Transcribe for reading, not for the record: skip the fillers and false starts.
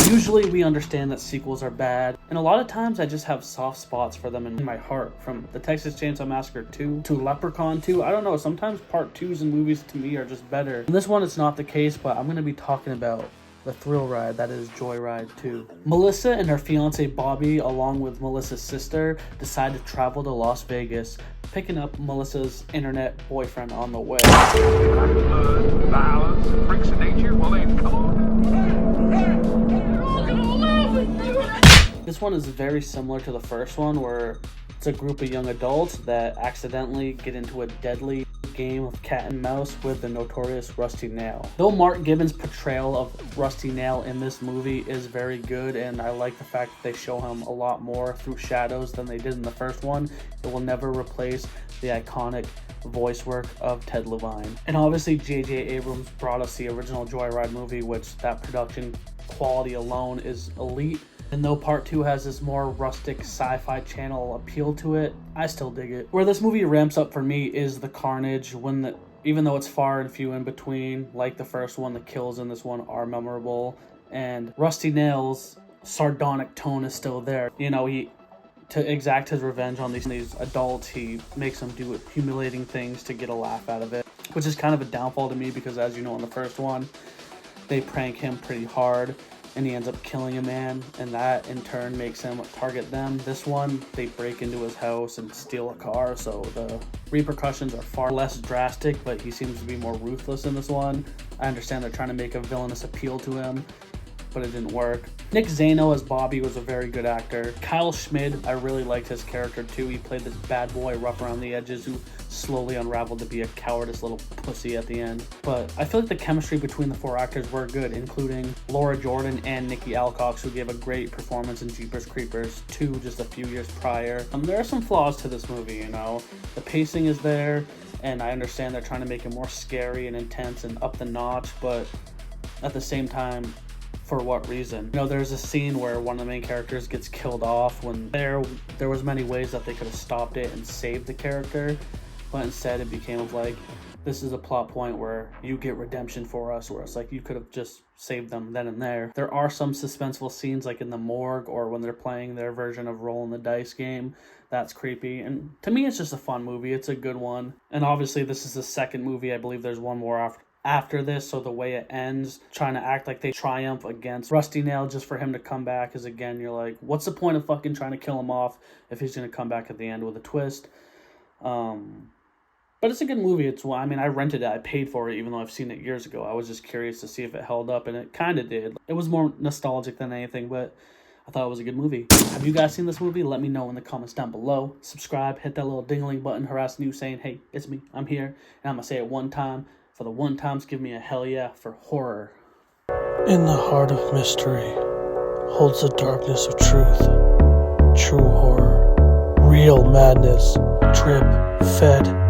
Usually we understand that sequels are bad, and a lot of times I just have soft spots for them in my heart. From the Texas Chainsaw Massacre 2 to Leprechaun 2, I don't know, sometimes part 2s in movies to me are just better. In this one it's not the case, but I'm going to be talking about the thrill ride that is Joyride 2. Melissa and her fiance Bobby, along with Melissa's sister, decide to travel to Las Vegas, picking up Melissa's internet boyfriend on the way. Blood, violence, freaks of nature, well then, come on. This one is very similar to the first one, where it's a group of young adults that accidentally get into a deadly game of cat and mouse with the notorious Rusty Nail. Though Mark Gibbons' portrayal of Rusty Nail in this movie is very good, and I like the fact that they show him a lot more through shadows than they did in the first one, it will never replace the iconic voice work of Ted Levine. And obviously J.J. Abrams brought us the original Joyride movie, which that production quality alone is elite. And though part 2 has this more rustic sci-fi channel appeal to it, I still dig it. Where this movie ramps up for me is the carnage, even though it's far and few in between, like the first one, the kills in this one are memorable, and Rusty Nail's sardonic tone is still there. You know, to exact his revenge on these adults, he makes them do humiliating things to get a laugh out of it, which is kind of a downfall to me because, as you know, in the first one, they prank him pretty hard and he ends up killing a man, and that in turn makes him target them. This one, they break into his house and steal a car, so the repercussions are far less drastic, but he seems to be more ruthless in this one. I understand they're trying to make a villainous appeal to him, but it didn't work. Nick Zano as Bobby was a very good actor. Kyle Schmid, I really liked his character too. He played this bad boy, rough around the edges, who slowly unraveled to be a cowardice little pussy at the end. But I feel like the chemistry between the 4 actors were good, including Laura Jordan and Nikki Alcox, who gave a great performance in Jeepers Creepers 2 just a few years prior. There are some flaws to this movie, you know. The pacing is there, and I understand they're trying to make it more scary and intense and up the notch, but at the same time, for what reason? You know, there's a scene where one of the main characters gets killed off when there was many ways that they could have stopped it and saved the character, but instead it became of like, this is a plot point where you get redemption for us, where it's like you could have just saved them then and there. There are some suspenseful scenes like in the morgue or when they're playing their version of rolling the dice game. That's creepy, and to me it's just a fun movie. It's a good one, and obviously this is the second movie. I believe there's one more after this, so the way it ends, trying to act like they triumph against Rusty Nail just for him to come back is, again, you're like, what's the point of fucking trying to kill him off if he's going to come back at the end with a twist? But it's a good movie. I rented it, I paid for it, even though I've seen it years ago. I was just curious to see if it held up, and it kind of did. It was more nostalgic than anything, but I thought it was a good movie. Have you guys seen this movie? Let me know in the comments down below. Subscribe, hit that little ding-a-ling button, harassing you, saying, hey, it's me, I'm here, and I'm going to say it one time. For the one times, give me a hell yeah for horror. In the heart of mystery holds the darkness of truth. True horror. Real madness. Drip fed